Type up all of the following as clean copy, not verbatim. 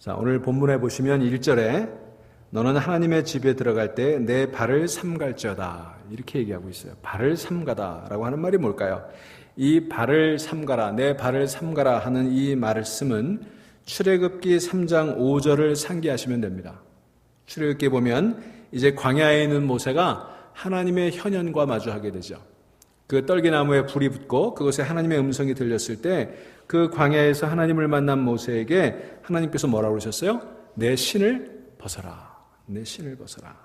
자, 오늘 본문에 보시면 1절에 너는 하나님의 집에 들어갈 때 내 발을 삼갈지어다 이렇게 얘기하고 있어요. 발을 삼가다라고 하는 말이 뭘까요? 이 발을 삼가라, 내 발을 삼가라 하는 이 말씀은 출애굽기 3장 5절을 상기하시면 됩니다. 출애굽기에 보면 이제 광야에 있는 모세가 하나님의 현현과 마주하게 되죠. 그 떨기나무에 불이 붙고 그것에 하나님의 음성이 들렸을 때 그 광야에서 하나님을 만난 모세에게 하나님께서 뭐라고 그러셨어요? 내 신을 벗어라. 내 신을 벗어라.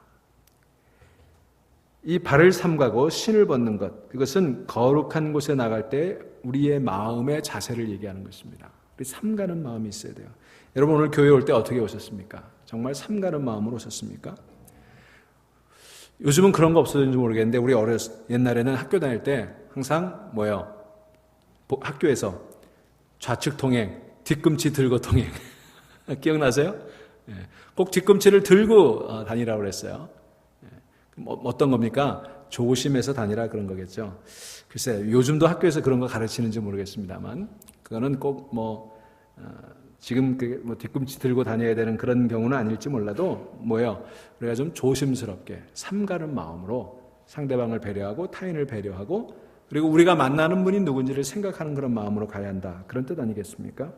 이 발을 삼가고 신을 벗는 것, 그것은 거룩한 곳에 나갈 때 우리의 마음의 자세를 얘기하는 것입니다. 우리 삼가는 마음이 있어야 돼요. 여러분 오늘 교회 올 때 어떻게 오셨습니까? 정말 삼가는 마음으로 오셨습니까? 요즘은 그런 거 없어졌는지 모르겠는데 우리 옛날에는 학교 다닐 때 항상 뭐예요? 학교에서 좌측 통행, 뒤꿈치 들고 통행 기억나세요? 꼭 뒤꿈치를 들고 다니라고 그랬어요. 어떤 겁니까? 조심해서 다니라 그런 거겠죠. 글쎄 요즘도 학교에서 그런 거 가르치는지 모르겠습니다만 그거는 꼭 지금 뒤꿈치 들고 다녀야 되는 그런 경우는 아닐지 몰라도 우리가 좀 조심스럽게 삼가는 마음으로 상대방을 배려하고 타인을 배려하고 그리고 우리가 만나는 분이 누군지를 생각하는 그런 마음으로 가야 한다. 그런 뜻 아니겠습니까?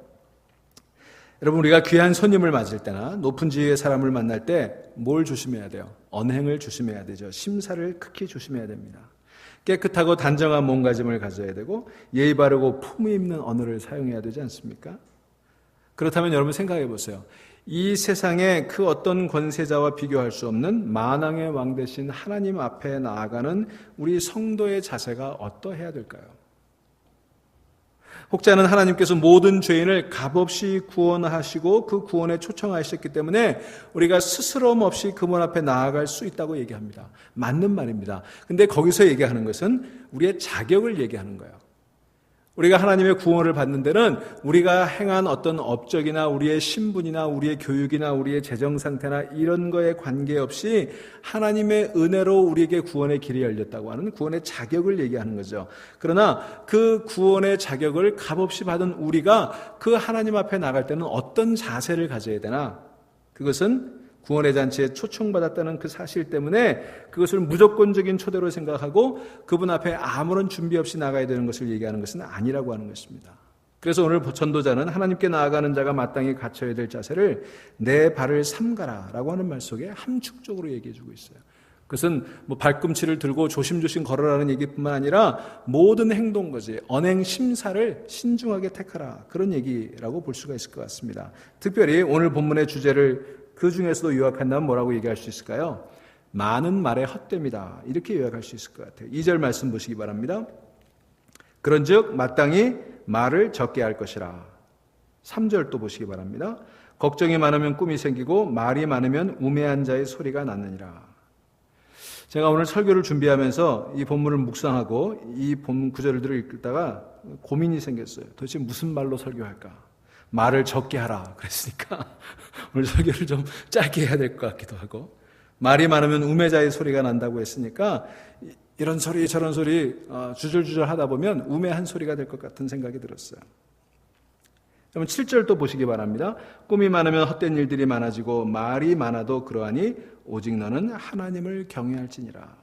여러분 우리가 귀한 손님을 맞을 때나 높은 지위의 사람을 만날 때 뭘 조심해야 돼요? 언행을 조심해야 되죠. 심사를 극히 조심해야 됩니다. 깨끗하고 단정한 몸가짐을 가져야 되고 예의 바르고 품위 있는 언어를 사용해야 되지 않습니까? 그렇다면 여러분 생각해 보세요. 이 세상의 그 어떤 권세자와 비교할 수 없는 만왕의 왕 되신 하나님 앞에 나아가는 우리 성도의 자세가 어떠해야 될까요? 혹자는 하나님께서 모든 죄인을 값없이 구원하시고 그 구원에 초청하셨기 때문에 우리가 스스럼 없이 그분 앞에 나아갈 수 있다고 얘기합니다. 맞는 말입니다. 근데 거기서 얘기하는 것은 우리의 자격을 얘기하는 거예요. 우리가 하나님의 구원을 받는 데는 우리가 행한 어떤 업적이나 우리의 신분이나 우리의 교육이나 우리의 재정 상태나 이런 거에 관계없이 하나님의 은혜로 우리에게 구원의 길이 열렸다고 하는 구원의 자격을 얘기하는 거죠. 그러나 그 구원의 자격을 값없이 받은 우리가 그 하나님 앞에 나갈 때는 어떤 자세를 가져야 되나? 그것은 구원의 잔치에 초청받았다는 그 사실 때문에 그것을 무조건적인 초대로 생각하고 그분 앞에 아무런 준비 없이 나가야 되는 것을 얘기하는 것은 아니라고 하는 것입니다. 그래서 오늘 전도자는 하나님께 나아가는 자가 마땅히 갖춰야 될 자세를 내 발을 삼가라 라고 하는 말 속에 함축적으로 얘기해 주고 있어요. 그것은 발꿈치를 들고 조심조심 걸어라는 얘기뿐만 아니라 모든 행동거지 언행 심사를 신중하게 택하라 그런 얘기라고 볼 수가 있을 것 같습니다. 특별히 오늘 본문의 주제를 그 중에서도 요약한다면 뭐라고 얘기할 수 있을까요? 많은 말의 헛됨이다. 이렇게 요약할 수 있을 것 같아요. 2절 말씀 보시기 바랍니다. 그런즉 마땅히 말을 적게 할 것이라. 3절 또 보시기 바랍니다. 걱정이 많으면 꿈이 생기고 말이 많으면 우매한 자의 소리가 나느니라. 제가 오늘 설교를 준비하면서 이 본문을 묵상하고 이 본문 구절들을 읽다가 고민이 생겼어요. 도대체 무슨 말로 설교할까? 말을 적게 하라 그랬으니까 오늘 설교를 좀 짧게 해야 될 것 같기도 하고 말이 많으면 우매자의 소리가 난다고 했으니까 이런 소리 저런 소리 주절주절 하다 보면 우매한 소리가 될 것 같은 생각이 들었어요. 그럼 7절 또 보시기 바랍니다. 꿈이 많으면 헛된 일들이 많아지고 말이 많아도 그러하니 오직 너는 하나님을 경외할지니라.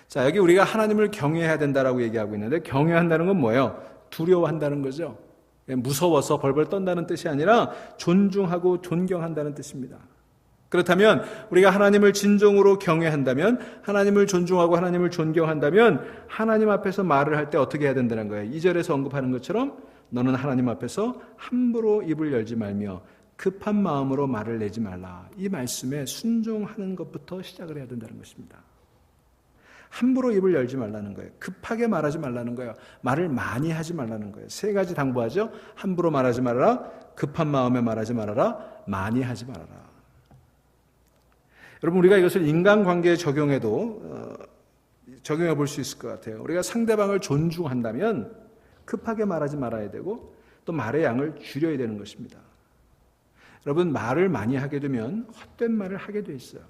자, 여기 우리가 하나님을 경외해야 된다라고 얘기하고 있는데 경외한다는 건 뭐예요? 두려워한다는 거죠. 무서워서 벌벌 떤다는 뜻이 아니라 존중하고 존경한다는 뜻입니다. 그렇다면 우리가 하나님을 진정으로 경외한다면 하나님을 존중하고 하나님을 존경한다면 하나님 앞에서 말을 할 때 어떻게 해야 된다는 거예요. 2절에서 언급하는 것처럼 너는 하나님 앞에서 함부로 입을 열지 말며 급한 마음으로 말을 내지 말라. 이 말씀에 순종하는 것부터 시작을 해야 된다는 것입니다. 함부로 입을 열지 말라는 거예요. 급하게 말하지 말라는 거예요. 말을 많이 하지 말라는 거예요. 3가지 당부하죠. 함부로 말하지 말아라. 급한 마음에 말하지 말아라. 많이 하지 말아라. 여러분 우리가 이것을 인간관계에 적용해도 적용해 볼 수 있을 것 같아요. 우리가 상대방을 존중한다면 급하게 말하지 말아야 되고 또 말의 양을 줄여야 되는 것입니다. 여러분 말을 많이 하게 되면 헛된 말을 하게 돼 있어요.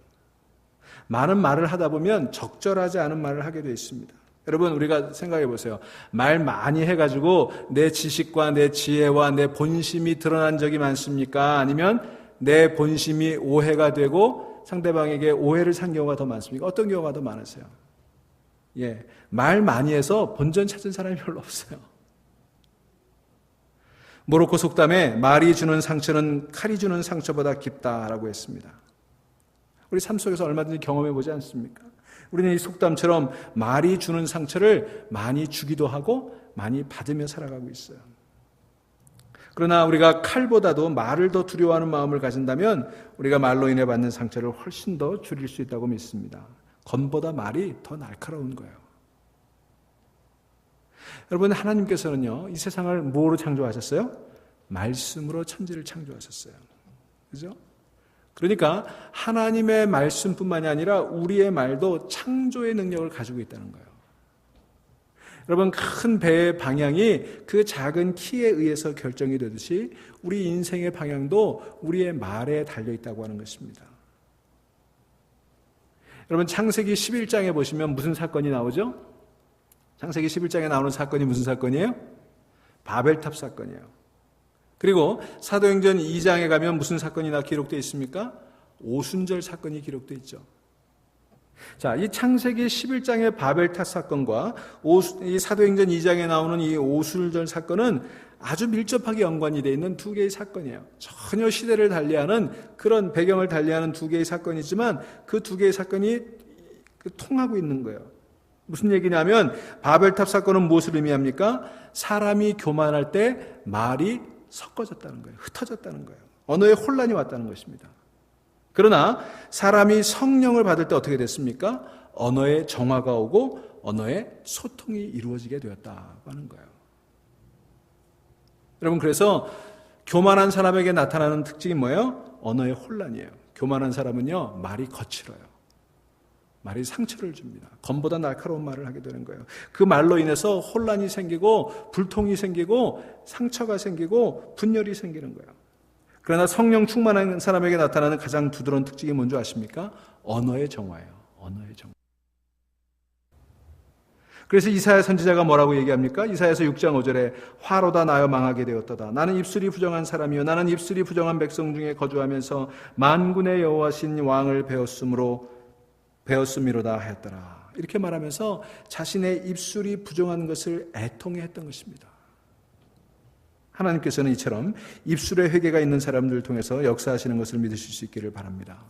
많은 말을 하다 보면 적절하지 않은 말을 하게 되어 있습니다. 여러분, 우리가 생각해 보세요. 말 많이 해가지고 내 지식과 내 지혜와 내 본심이 드러난 적이 많습니까? 아니면 내 본심이 오해가 되고 상대방에게 오해를 산 경우가 더 많습니까? 어떤 경우가 더 많으세요? 예, 말 많이 해서 본전 찾은 사람이 별로 없어요. 모로코 속담에 말이 주는 상처는 칼이 주는 상처보다 깊다라고 했습니다. 우리 삶 속에서 얼마든지 경험해 보지 않습니까? 우리는 이 속담처럼 말이 주는 상처를 많이 주기도 하고 많이 받으며 살아가고 있어요. 그러나 우리가 칼보다도 말을 더 두려워하는 마음을 가진다면 우리가 말로 인해 받는 상처를 훨씬 더 줄일 수 있다고 믿습니다. 검보다 말이 더 날카로운 거예요. 여러분, 하나님께서는요, 이 세상을 뭐로 창조하셨어요? 말씀으로 천지를 창조하셨어요. 그죠? 그러니까 하나님의 말씀뿐만이 아니라 우리의 말도 창조의 능력을 가지고 있다는 거예요. 여러분, 큰 배의 방향이 그 작은 키에 의해서 결정이 되듯이 우리 인생의 방향도 우리의 말에 달려있다고 하는 것입니다. 여러분, 창세기 11장에 보시면 무슨 사건이 나오죠? 창세기 11장에 나오는 사건이 무슨 사건이에요? 바벨탑 사건이에요. 그리고 사도행전 2장에 가면 무슨 사건이 기록되어 있습니까? 오순절 사건이 기록되어 있죠. 자, 이 창세기 11장의 바벨탑 사건과 이 사도행전 2장에 나오는 이 오순절 사건은 아주 밀접하게 연관이 되어 있는 두 개의 사건이에요. 전혀 시대를 달리하는 그런 배경을 달리하는 두 개의 사건이지만 그 두 개의 사건이 통하고 있는 거예요. 무슨 얘기냐면 바벨탑 사건은 무엇을 의미합니까? 사람이 교만할 때 말이 섞어졌다는 거예요. 흩어졌다는 거예요. 언어에 혼란이 왔다는 것입니다. 그러나 사람이 성령을 받을 때 어떻게 됐습니까? 언어의 정화가 오고 언어의 소통이 이루어지게 되었다고 하는 거예요. 여러분, 그래서 교만한 사람에게 나타나는 특징이 뭐예요? 언어의 혼란이에요. 교만한 사람은요, 말이 거칠어요. 말이 상처를 줍니다. 검보다 날카로운 말을 하게 되는 거예요. 그 말로 인해서 혼란이 생기고 불통이 생기고 상처가 생기고 분열이 생기는 거예요. 그러나 성령 충만한 사람에게 나타나는 가장 두드러운 특징이 뭔지 아십니까? 언어의 정화예요. 언어의 정화. 그래서 이사야 선지자가 뭐라고 얘기합니까? 이사야서 6장 5절에 화로다 나여 망하게 되었도다. 나는 입술이 부정한 사람이요 나는 입술이 부정한 백성 중에 거주하면서 만군의 여호와신 왕을 배웠음이로다 하였더라. 이렇게 말하면서 자신의 입술이 부정한 것을 애통해 했던 것입니다. 하나님께서는 이처럼 입술에 회개가 있는 사람들을 통해서 역사하시는 것을 믿으실 수 있기를 바랍니다.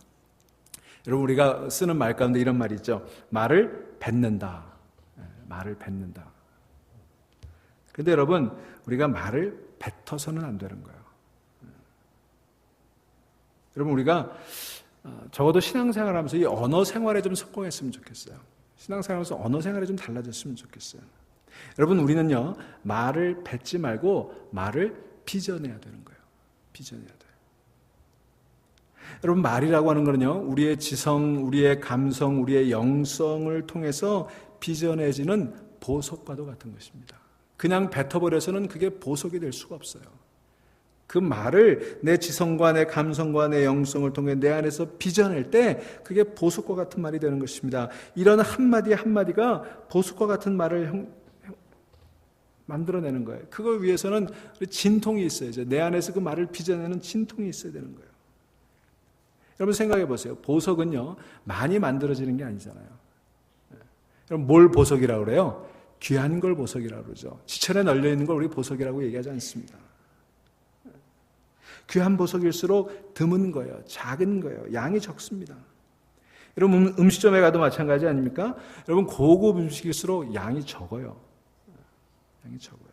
여러분, 우리가 쓰는 말 가운데 이런 말이 있죠. 말을 뱉는다. 말을 뱉는다. 그런데 여러분, 우리가 말을 뱉어서는 안 되는 거예요. 여러분, 우리가 적어도 신앙생활 하면서 이 언어 생활에 좀 성공했으면 좋겠어요. 신앙생활 하면서 언어 생활이 좀 달라졌으면 좋겠어요. 여러분, 우리는요, 말을 뱉지 말고 말을 빚어내야 되는 거예요. 빚어내야 돼요. 여러분, 말이라고 하는 거는요, 우리의 지성, 우리의 감성, 우리의 영성을 통해서 빚어내지는 보석과도 같은 것입니다. 그냥 뱉어버려서는 그게 보석이 될 수가 없어요. 그 말을 내 지성과 내 감성과 내 영성을 통해 내 안에서 빚어낼 때 그게 보석과 같은 말이 되는 것입니다. 이런 한마디 한마디가 보석과 같은 말을 만들어내는 거예요. 그걸 위해서는 진통이 있어야죠. 내 안에서 그 말을 빚어내는 진통이 있어야 되는 거예요. 여러분, 생각해 보세요. 보석은요, 많이 만들어지는 게 아니잖아요. 여러분, 뭘 보석이라고 그래요? 귀한 걸 보석이라고 그러죠. 지천에 널려있는 걸 우리 보석이라고 얘기하지 않습니다. 귀한 보석일수록 드문 거예요. 작은 거예요. 양이 적습니다. 여러분, 음식점에 가도 마찬가지 아닙니까? 여러분, 고급 음식일수록 양이 적어요. 양이 적어요.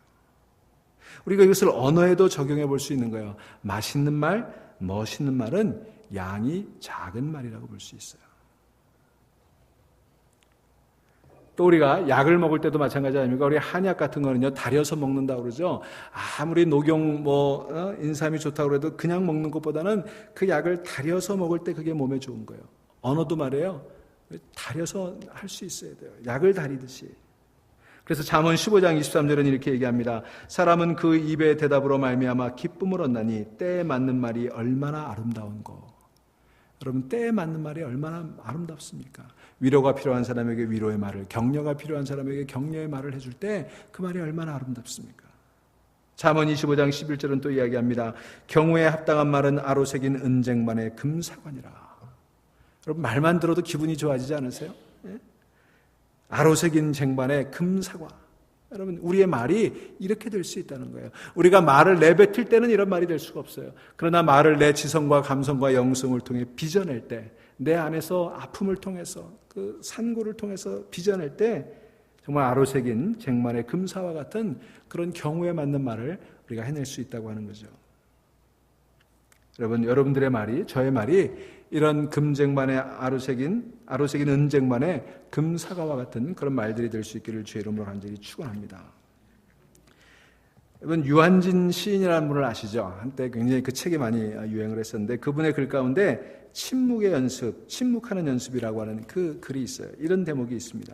우리가 이것을 언어에도 적용해 볼 수 있는 거예요. 맛있는 말, 멋있는 말은 양이 작은 말이라고 볼 수 있어요. 또 우리가 약을 먹을 때도 마찬가지 아닙니까? 우리 한약 같은 거는요, 달여서 먹는다고 그러죠. 아무리 녹용 인삼이 좋다고 해도 그냥 먹는 것보다는 그 약을 달여서 먹을 때 그게 몸에 좋은 거예요. 언어도 말이에요. 달여서 할 수 있어야 돼요. 약을 달이듯이. 그래서 잠언 15장 23절은 이렇게 얘기합니다. 사람은 그 입의 대답으로 말미암아 기쁨을 얻나니 때에 맞는 말이 얼마나 아름다운고. 여러분, 때에 맞는 말이 얼마나 아름답습니까? 위로가 필요한 사람에게 위로의 말을, 격려가 필요한 사람에게 격려의 말을 해줄 때 그 말이 얼마나 아름답습니까? 잠언 25장 11절은 또 이야기합니다. 경우에 합당한 말은 아로새긴 은쟁반의 금사관이라. 여러분, 말만 들어도 기분이 좋아지지 않으세요? 예? 아로새긴 쟁반의 금사과. 여러분, 우리의 말이 이렇게 될 수 있다는 거예요. 우리가 말을 내뱉을 때는 이런 말이 될 수가 없어요. 그러나 말을 내 지성과 감성과 영성을 통해 빚어낼 때, 내 안에서 아픔을 통해서, 그 산고를 통해서 빚어낼 때 정말 아로새긴 쟁반의 금사와 같은 그런 경우에 맞는 말을 우리가 해낼 수 있다고 하는 거죠. 여러분, 여러분들의 말이, 저의 말이 이런 금쟁반에 아로새긴 은쟁반에 금사과와 같은 그런 말들이 될 수 있기를 주의 이름으로 간절히 축원합니다. 여러분, 유한진 시인이라는 분을 아시죠? 한때 굉장히 그 책이 많이 유행을 했었는데 그분의 글 가운데 침묵의 연습, 침묵하는 연습이라고 하는 그 글이 있어요. 이런 대목이 있습니다.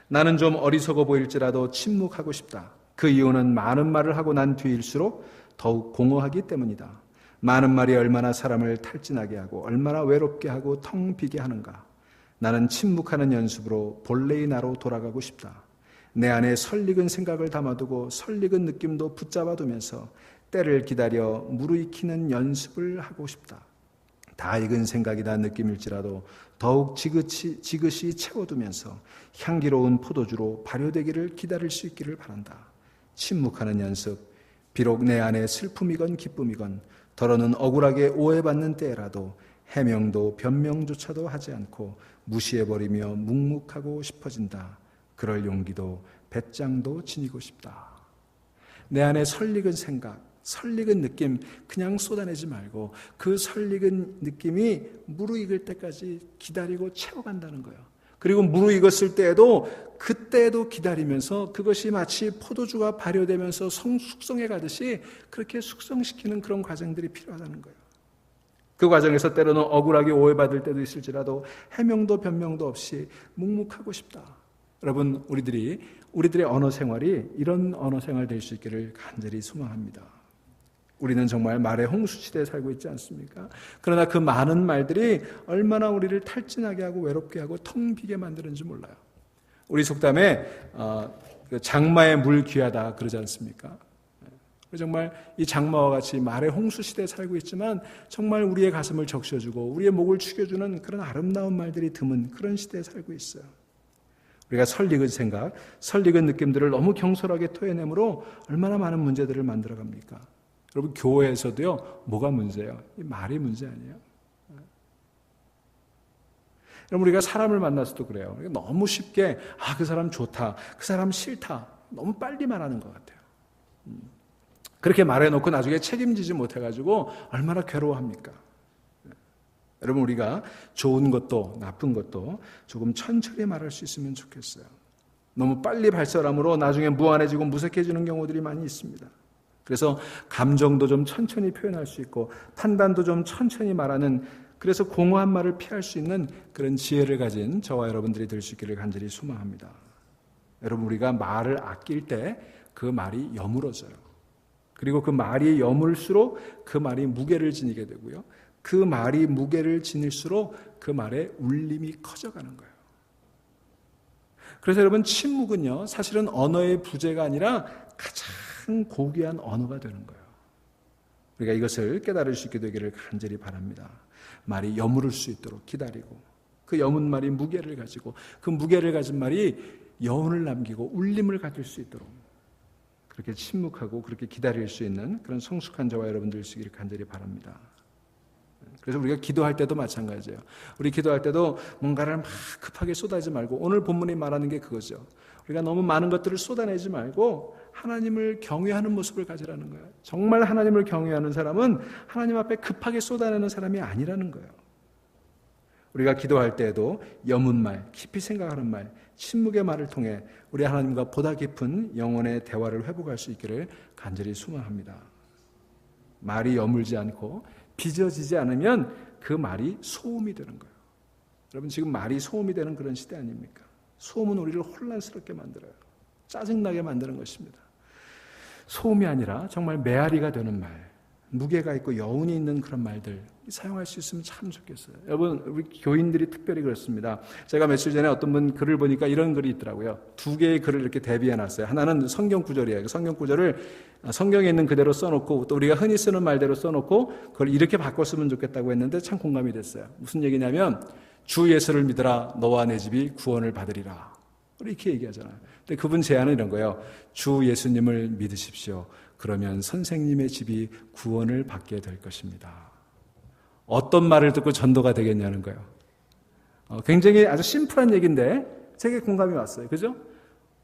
나는 좀 어리석어 보일지라도 침묵하고 싶다. 그 이유는 많은 말을 하고 난 뒤일수록 더욱 공허하기 때문이다. 많은 말이 얼마나 사람을 탈진하게 하고 얼마나 외롭게 하고 텅 비게 하는가. 나는 침묵하는 연습으로 본래의 나로 돌아가고 싶다. 내 안에 설익은 생각을 담아두고 설익은 느낌도 붙잡아두면서 때를 기다려 무르익히는 연습을 하고 싶다. 다 익은 생각이다 느낌일지라도 더욱 지그시 채워두면서 향기로운 포도주로 발효되기를 기다릴 수 있기를 바란다. 침묵하는 연습, 비록 내 안에 슬픔이건 기쁨이건 더러는 억울하게 오해받는 때라도 해명도 변명조차도 하지 않고 무시해버리며 묵묵하고 싶어진다. 그럴 용기도 배짱도 지니고 싶다. 내 안에 설익은 생각, 설익은 느낌 그냥 쏟아내지 말고 그 설익은 느낌이 무르익을 때까지 기다리고 채워간다는 거예요. 그리고 무르익었을 때에도 그때도 기다리면서 그것이 마치 포도주가 발효되면서 숙성해 가듯이 그렇게 숙성시키는 그런 과정들이 필요하다는 거예요. 그 과정에서 때로는 억울하게 오해받을 때도 있을지라도 해명도 변명도 없이 묵묵하고 싶다. 여러분, 우리들의 언어 생활이 이런 언어 생활 될 수 있기를 간절히 소망합니다. 우리는 정말 말의 홍수시대에 살고 있지 않습니까? 그러나 그 많은 말들이 얼마나 우리를 탈진하게 하고 외롭게 하고 텅 비게 만드는지 몰라요. 우리 속담에 장마의 물 귀하다 그러지 않습니까? 정말 이 장마와 같이 말의 홍수시대에 살고 있지만 정말 우리의 가슴을 적셔주고 우리의 목을 축여주는 그런 아름다운 말들이 드문 그런 시대에 살고 있어요. 우리가 설익은 생각, 설익은 느낌들을 너무 경솔하게 토해내므로 얼마나 많은 문제들을 만들어갑니까? 여러분, 교회에서도요, 뭐가 문제예요? 이 말이 문제 아니에요? 여러분, 우리가 사람을 만나서도 그래요. 너무 쉽게, 그 사람 좋다, 그 사람 싫다, 너무 빨리 말하는 것 같아요. 그렇게 말해놓고 나중에 책임지지 못해가지고 얼마나 괴로워합니까? 여러분, 우리가 좋은 것도 나쁜 것도 조금 천천히 말할 수 있으면 좋겠어요. 너무 빨리 발설함으로 나중에 무안해지고 무색해지는 경우들이 많이 있습니다. 그래서 감정도 좀 천천히 표현할 수 있고 판단도 좀 천천히 말하는, 그래서 공허한 말을 피할 수 있는 그런 지혜를 가진 저와 여러분들이 될 수 있기를 간절히 소망합니다. 여러분, 우리가 말을 아낄 때 그 말이 여물어져요. 그리고 그 말이 여물수록 그 말이 무게를 지니게 되고요. 그 말이 무게를 지닐수록 그 말의 울림이 커져가는 거예요. 그래서 여러분, 침묵은요, 사실은 언어의 부재가 아니라 가장 고귀한 언어가 되는 거예요. 우리가 이것을 깨달을 수 있게 되기를 간절히 바랍니다. 말이 여물을 수 있도록 기다리고 그 여문 말이 무게를 가지고 그 무게를 가진 말이 여운을 남기고 울림을 가질 수 있도록 그렇게 침묵하고 그렇게 기다릴 수 있는 그런 성숙한 저와 여러분들 되시기를 간절히 바랍니다. 그래서 우리가 기도할 때도 마찬가지예요. 우리 기도할 때도 뭔가를 막 급하게 쏟아내지 말고, 오늘 본문이 말하는 게 그거죠. 우리가 너무 많은 것들을 쏟아내지 말고 하나님을 경외하는 모습을 가지라는 거예요. 정말 하나님을 경외하는 사람은 하나님 앞에 급하게 쏟아내는 사람이 아니라는 거예요. 우리가 기도할 때에도 여문 말, 깊이 생각하는 말, 침묵의 말을 통해 우리 하나님과 보다 깊은 영혼의 대화를 회복할 수 있기를 간절히 소망합니다. 말이 여물지 않고 빚어지지 않으면 그 말이 소음이 되는 거예요. 여러분, 지금 말이 소음이 되는 그런 시대 아닙니까? 소음은 우리를 혼란스럽게 만들어요. 짜증나게 만드는 것입니다. 소음이 아니라 정말 메아리가 되는 말, 무게가 있고 여운이 있는 그런 말들 사용할 수 있으면 참 좋겠어요. 여러분, 우리 교인들이 특별히 그렇습니다. 제가 며칠 전에 어떤 분 글을 보니까 이런 글이 있더라고요. 두 개의 글을 이렇게 대비해 놨어요. 하나는 성경 구절이에요. 성경 구절을 성경에 있는 그대로 써놓고 또 우리가 흔히 쓰는 말대로 써놓고 그걸 이렇게 바꿔 쓰면 좋겠다고 했는데 참 공감이 됐어요. 무슨 얘기냐면 주 예수를 믿으라 너와 내 집이 구원을 받으리라. 이렇게 얘기하잖아요. 근데 그분 제안은 이런 거예요. 주 예수님을 믿으십시오. 그러면 선생님의 집이 구원을 받게 될 것입니다. 어떤 말을 듣고 전도가 되겠냐는 거예요. 굉장히 아주 심플한 얘기인데 제게 공감이 왔어요. 그죠?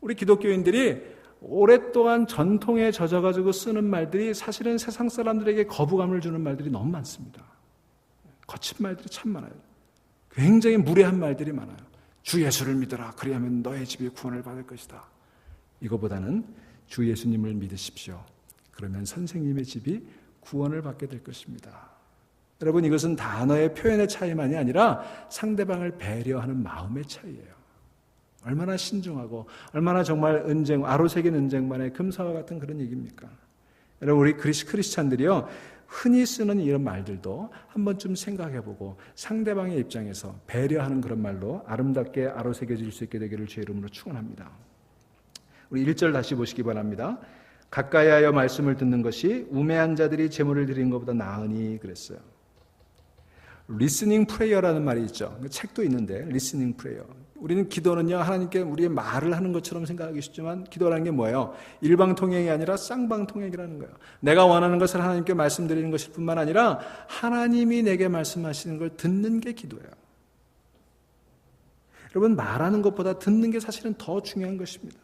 우리 기독교인들이 오랫동안 전통에 젖어가지고 쓰는 말들이 사실은 세상 사람들에게 거부감을 주는 말들이 너무 많습니다. 거친 말들이 참 많아요. 굉장히 무례한 말들이 많아요. 주 예수를 믿어라. 그리하면 너의 집이 구원을 받을 것이다. 이거보다는 주 예수님을 믿으십시오. 그러면 선생님의 집이 구원을 받게 될 것입니다. 여러분, 이것은 단어의 표현의 차이만이 아니라 상대방을 배려하는 마음의 차이예요. 얼마나 신중하고 얼마나 정말 아로새긴 은쟁반의 금사와 같은 그런 얘기입니까? 여러분, 우리 크리스찬들이요, 흔히 쓰는 이런 말들도 한 번쯤 생각해보고 상대방의 입장에서 배려하는 그런 말로 아름답게 아로새겨질 수 있게 되기를 주의 이름으로 축원합니다. 우리 1절 다시 보시기 바랍니다. 가까이 하여 말씀을 듣는 것이 우매한 자들이 제물을 드리는 것보다 나으니 그랬어요. 리스닝 프레이어라는 말이 있죠. 책도 있는데 리스닝 프레이어. 우리는 기도는요, 하나님께 우리의 말을 하는 것처럼 생각하기 쉽지만 기도라는 게 뭐예요? 일방통행이 아니라 쌍방통행이라는 거예요. 내가 원하는 것을 하나님께 말씀드리는 것일 뿐만 아니라 하나님이 내게 말씀하시는 걸 듣는 게 기도예요. 여러분, 말하는 것보다 듣는 게 사실은 더 중요한 것입니다.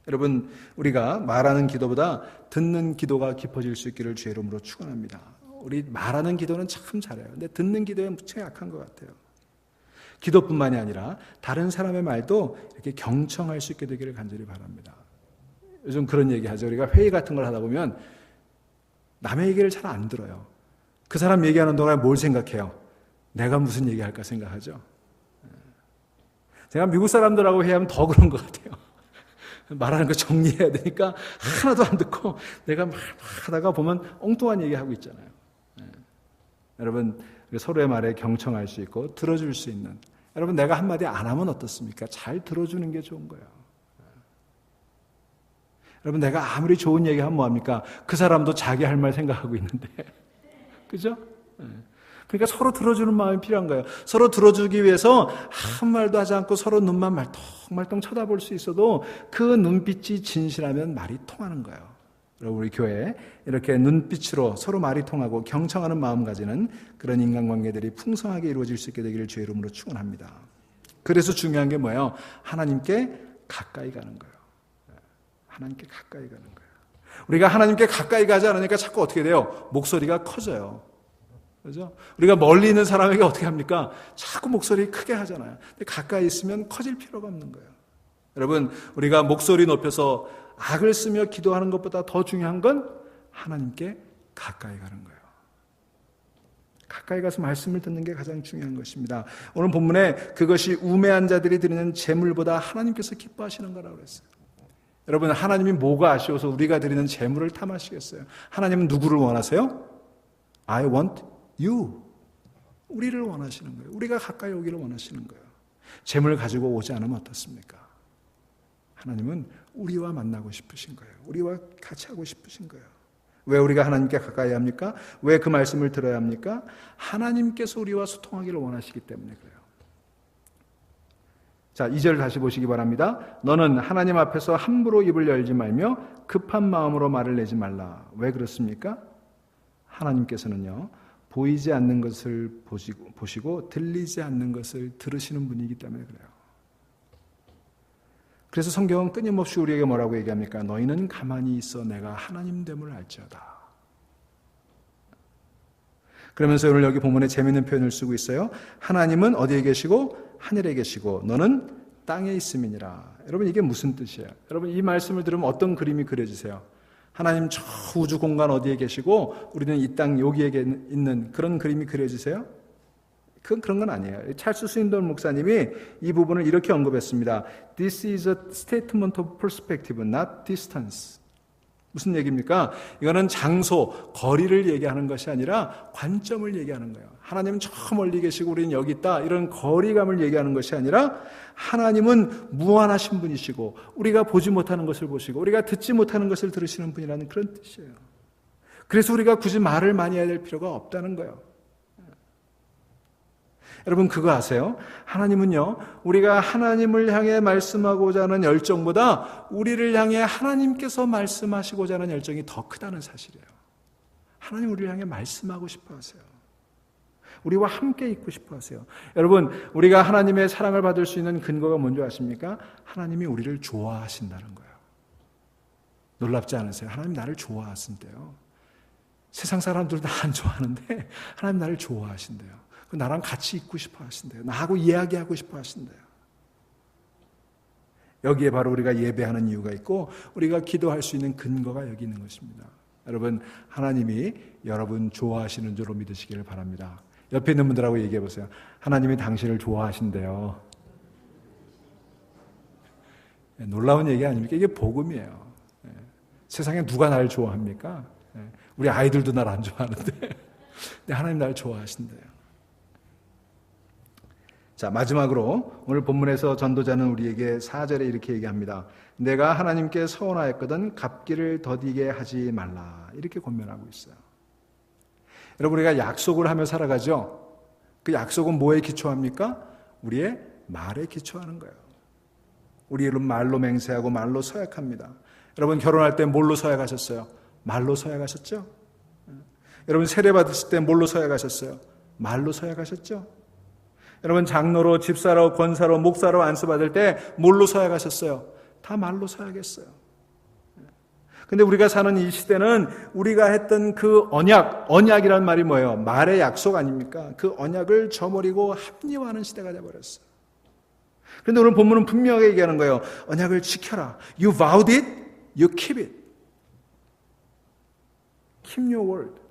여러분, 우리가 말하는 기도보다 듣는 기도가 깊어질 수 있기를 주의 이름으로 축원합니다. 우리 말하는 기도는 참 잘해요. 근데 듣는 기도에 무척 약한 것 같아요. 기도뿐만이 아니라 다른 사람의 말도 이렇게 경청할 수 있게 되기를 간절히 바랍니다. 요즘 그런 얘기 하죠. 우리가 회의 같은 걸 하다 보면 남의 얘기를 잘 안 들어요. 그 사람 얘기하는 동안 뭘 생각해요? 내가 무슨 얘기할까 생각하죠. 제가 미국 사람들하고 회의하면 더 그런 것 같아요. 말하는 거 정리해야 되니까 하나도 안 듣고 내가 막 하다가 보면 엉뚱한 얘기하고 있잖아요. 여러분, 서로의 말에 경청할 수 있고 들어줄 수 있는, 여러분, 내가 한마디 안 하면 어떻습니까? 잘 들어주는 게 좋은 거예요. 여러분, 내가 아무리 좋은 얘기하면 뭐합니까? 그 사람도 자기 할 말 생각하고 있는데 그죠? 그러니까 서로 들어주는 마음이 필요한 거예요. 서로 들어주기 위해서 아무 말도 하지 않고 서로 눈만 말똥말똥 쳐다볼 수 있어도 그 눈빛이 진실하면 말이 통하는 거예요. 우리 교회에 이렇게 눈빛으로 서로 말이 통하고 경청하는 마음 가지는 그런 인간관계들이 풍성하게 이루어질 수 있게 되기를 주의 이름으로 축원합니다. 그래서 중요한 게 뭐예요? 하나님께 가까이 가는 거예요. 하나님께 가까이 가는 거예요. 우리가 하나님께 가까이 가지 않으니까 자꾸 어떻게 돼요? 목소리가 커져요. 그죠? 우리가 멀리 있는 사람에게 어떻게 합니까? 자꾸 목소리 크게 하잖아요. 근데 가까이 있으면 커질 필요가 없는 거예요. 여러분, 우리가 목소리 높여서 악을 쓰며 기도하는 것보다 더 중요한 건 하나님께 가까이 가는 거예요. 가까이 가서 말씀을 듣는 게 가장 중요한 것입니다. 오늘 본문에 그것이 우매한 자들이 드리는 제물보다 하나님께서 기뻐하시는 거라고 그랬어요. 여러분, 하나님이 뭐가 아쉬워서 우리가 드리는 제물을 탐하시겠어요? 하나님은 누구를 원하세요? I want you. 우리를 원하시는 거예요. 우리가 가까이 오기를 원하시는 거예요. 제물 가지고 오지 않으면 어떻습니까? 하나님은 우리와 만나고 싶으신 거예요. 우리와 같이 하고 싶으신 거예요. 왜 우리가 하나님께 가까이 합니까? 왜 그 말씀을 들어야 합니까? 하나님께서 우리와 소통하기를 원하시기 때문에 그래요. 자, 2절 다시 보시기 바랍니다. 너는 하나님 앞에서 함부로 입을 열지 말며 급한 마음으로 말을 내지 말라. 왜 그렇습니까? 하나님께서는요, 보이지 않는 것을 보시고 들리지 않는 것을 들으시는 분이기 때문에 그래요. 그래서 성경은 끊임없이 우리에게 뭐라고 얘기합니까? 너희는 가만히 있어 내가 하나님 됨을 알지어다. 그러면서 오늘 여기 본문에 재미있는 표현을 쓰고 있어요. 하나님은 어디에 계시고 하늘에 계시고 너는 땅에 있음이니라. 여러분, 이게 무슨 뜻이에요? 여러분, 이 말씀을 들으면 어떤 그림이 그려지세요? 하나님 저 우주 공간 어디에 계시고 우리는 이 땅 여기에 있는 그런 그림이 그려지세요? 그런 건 아니에요. 찰스 스윈던 목사님이 이 부분을 이렇게 언급했습니다. This is a statement of perspective, not distance. 무슨 얘기입니까? 이거는 장소, 거리를 얘기하는 것이 아니라 관점을 얘기하는 거예요. 하나님은 저 멀리 계시고 우리는 여기 있다. 이런 거리감을 얘기하는 것이 아니라 하나님은 무한하신 분이시고 우리가 보지 못하는 것을 보시고 우리가 듣지 못하는 것을 들으시는 분이라는 그런 뜻이에요. 그래서 우리가 굳이 말을 많이 해야 될 필요가 없다는 거예요. 여러분 그거 아세요? 하나님은요, 우리가 하나님을 향해 말씀하고자 하는 열정보다 우리를 향해 하나님께서 말씀하시고자 하는 열정이 더 크다는 사실이에요. 하나님 우리를 향해 말씀하고 싶어 하세요. 우리와 함께 있고 싶어 하세요. 여러분, 우리가 하나님의 사랑을 받을 수 있는 근거가 뭔지 아십니까? 하나님이 우리를 좋아하신다는 거예요. 놀랍지 않으세요? 하나님 나를 좋아하신대요. 세상 사람들도 나 안 좋아하는데 하나님 나를 좋아하신대요. 나랑 같이 있고 싶어 하신대요. 나하고 이야기하고 싶어 하신대요. 여기에 바로 우리가 예배하는 이유가 있고 우리가 기도할 수 있는 근거가 여기 있는 것입니다. 여러분, 하나님이 여러분 좋아하시는 줄로 믿으시기를 바랍니다. 옆에 있는 분들하고 얘기해 보세요. 하나님이 당신을 좋아하신대요. 놀라운 얘기 아닙니까? 이게 복음이에요. 세상에 누가 나를 좋아합니까? 우리 아이들도 나를 안 좋아하는데 근데 하나님 나를 좋아하신대요. 자, 마지막으로 오늘 본문에서 전도자는 우리에게 4절에 이렇게 얘기합니다. 내가 하나님께 서원하였거든 갚기를 더디게 하지 말라. 이렇게 권면하고 있어요. 여러분, 우리가 약속을 하며 살아가죠. 그 약속은 뭐에 기초합니까? 우리의 말에 기초하는 거예요. 우리는 말로 맹세하고 말로 서약합니다. 여러분, 결혼할 때 뭘로 서약하셨어요? 말로 서약하셨죠? 여러분, 세례 받으실 때 뭘로 서약하셨어요? 말로 서약하셨죠? 여러분, 장로로, 집사로, 권사로, 목사로 안수받을 때 뭘로 서약하셨어요? 다 말로 서약했어요. 근데 우리가 사는 이 시대는 우리가 했던 그 언약이란 말이 뭐예요? 말의 약속 아닙니까? 그 언약을 저버리고 합리화하는 시대가 되어버렸어요. 그런데 오늘 본문은 분명하게 얘기하는 거예요. 언약을 지켜라. You vowed it, you keep it. Keep your word.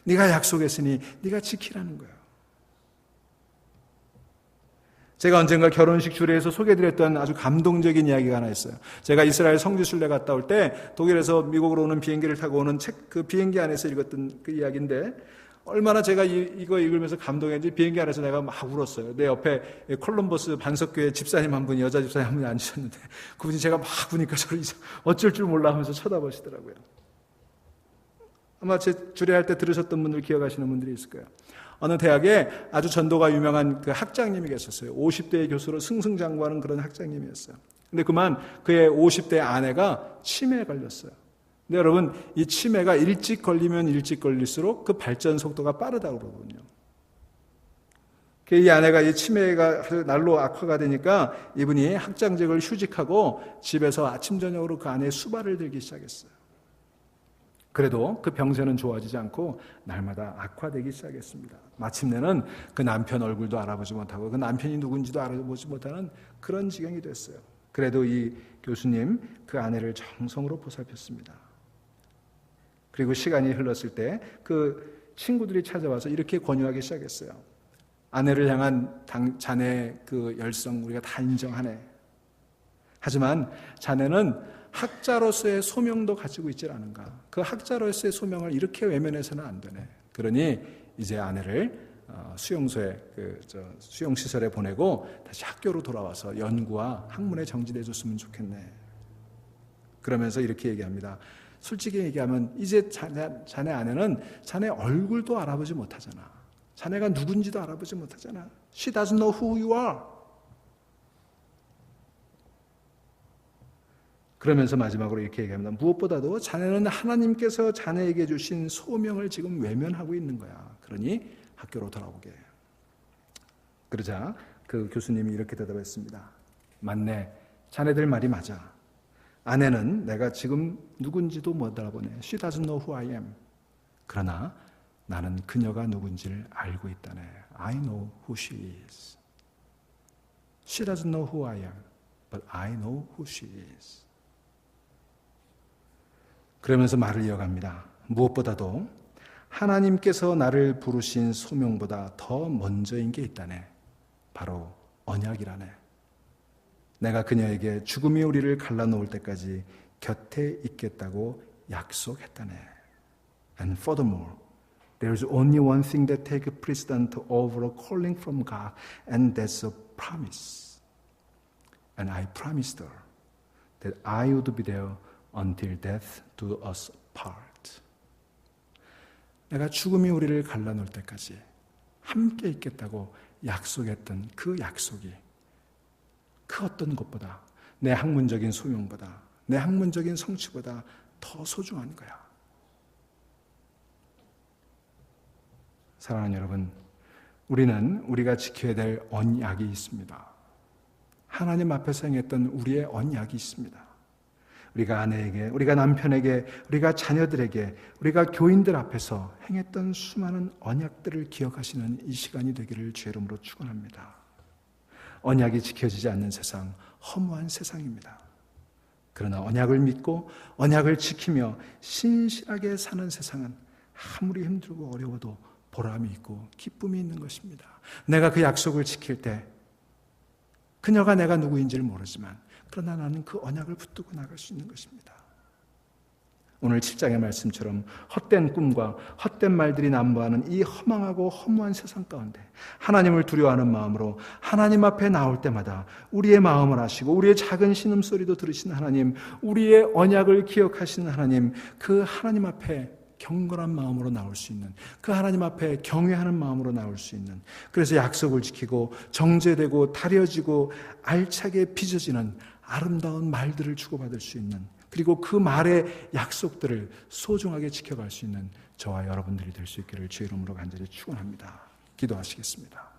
네가 약속했으니 네가 지키라는 거예요. 제가 언젠가 결혼식 주례에서 소개해드렸던 아주 감동적인 이야기가 하나 있어요. 제가 이스라엘 성지순례 갔다 올 때 독일에서 미국으로 오는 비행기를 타고 오는 책, 그 비행기 안에서 읽었던 그 이야기인데 얼마나 제가 이거 읽으면서 감동했는지 비행기 안에서 내가 막 울었어요. 내 옆에 콜럼버스 반석교회 집사님 한 분이, 여자 집사님 한 분이 앉으셨는데 그분이 제가 막 우니까 저를 어쩔 줄 몰라 하면서 쳐다보시더라고요. 아마 제 주례할 때 들으셨던 분들 기억하시는 분들이 있을 거예요. 어느 대학에 아주 전도가 유명한 그 학장님이 계셨어요. 50대의 교수로 승승장구하는 그런 학장님이었어요. 근데 그만 그의 50대 아내가 치매에 걸렸어요. 근데 여러분, 이 치매가 일찍 걸리면 일찍 걸릴수록 그 발전 속도가 빠르다고 그러거든요. 이 아내가 이 치매가 날로 악화가 되니까 이분이 학장직을 휴직하고 집에서 아침 저녁으로 그 아내의 수발을 들기 시작했어요. 그래도 그 병세는 좋아지지 않고 날마다 악화되기 시작했습니다. 마침내는 그 남편 얼굴도 알아보지 못하고 그 남편이 누군지도 알아보지 못하는 그런 지경이 됐어요. 그래도 이 교수님 그 아내를 정성으로 보살폈습니다. 그리고 시간이 흘렀을 때 그 친구들이 찾아와서 이렇게 권유하기 시작했어요. 아내를 향한 자네의 그 열성 우리가 다 인정하네. 하지만 자네는 학자로서의 소명도 가지고 있지 않은가. 그 학자로서의 소명을 이렇게 외면해서는 안 되네. 그러니 이제 아내를 수용소에 수용시설에 보내고 다시 학교로 돌아와서 연구와 학문에 정지돼 줬으면 좋겠네. 그러면서 이렇게 얘기합니다. 솔직히 얘기하면 이제 자네 아내는 자네 얼굴도 알아보지 못하잖아. 자네가 누군지도 알아보지 못하잖아. She doesn't know who you are. 그러면서 마지막으로 이렇게 얘기합니다. 무엇보다도 자네는 하나님께서 자네에게 주신 소명을 지금 외면하고 있는 거야. 그러니 학교로 돌아오게. 그러자 그 교수님이 이렇게 대답했습니다. 맞네. 자네들 말이 맞아. 아내는 내가 지금 누군지도 못 알아보네. She doesn't know who I am. 그러나 나는 그녀가 누군지를 알고 있다네. I know who she is. She doesn't know who I am. But I know who she is. 그러면서 말을 이어갑니다. 무엇보다도 하나님께서 나를 부르신 소명보다 더 먼저인 게 있다네. 바로 언약이라네. 내가 그녀에게 죽음이 우리를 갈라놓을 때까지 곁에 있겠다고 약속했다네. And furthermore, there is only one thing that takes precedence over a calling from God, and that's a promise. And I promised her that I would be there until death do us part. 내가 죽음이 우리를 갈라놓을 때까지 함께 있겠다고 약속했던 그 약속이 그 어떤 것보다, 내 학문적인 소명보다, 내 학문적인 성취보다 더 소중한 거야. 사랑하는 여러분, 우리는 우리가 지켜야 될 언약이 있습니다. 하나님 앞에서 행했던 우리의 언약이 있습니다. 우리가 아내에게, 우리가 남편에게, 우리가 자녀들에게, 우리가 교인들 앞에서 행했던 수많은 언약들을 기억하시는 이 시간이 되기를 주의 이름으로 축원합니다. 언약이 지켜지지 않는 세상, 허무한 세상입니다. 그러나 언약을 믿고 언약을 지키며 신실하게 사는 세상은 아무리 힘들고 어려워도 보람이 있고 기쁨이 있는 것입니다. 내가 그 약속을 지킬 때 그녀가 내가 누구인지를 모르지만 그러나 나는 그 언약을 붙들고 나갈 수 있는 것입니다. 오늘 7장의 말씀처럼 헛된 꿈과 헛된 말들이 난무하는 이 허망하고 허무한 세상 가운데 하나님을 두려워하는 마음으로 하나님 앞에 나올 때마다 우리의 마음을 아시고 우리의 작은 신음소리도 들으시는 하나님, 우리의 언약을 기억하시는 하나님, 그 하나님 앞에 경건한 마음으로 나올 수 있는, 그 하나님 앞에 경외하는 마음으로 나올 수 있는, 그래서 약속을 지키고 정제되고 다려지고 알차게 빚어지는 아름다운 말들을 주고받을 수 있는, 그리고 그 말의 약속들을 소중하게 지켜갈 수 있는 저와 여러분들이 될 수 있기를 주의 이름으로 간절히 축원합니다. 기도하시겠습니다.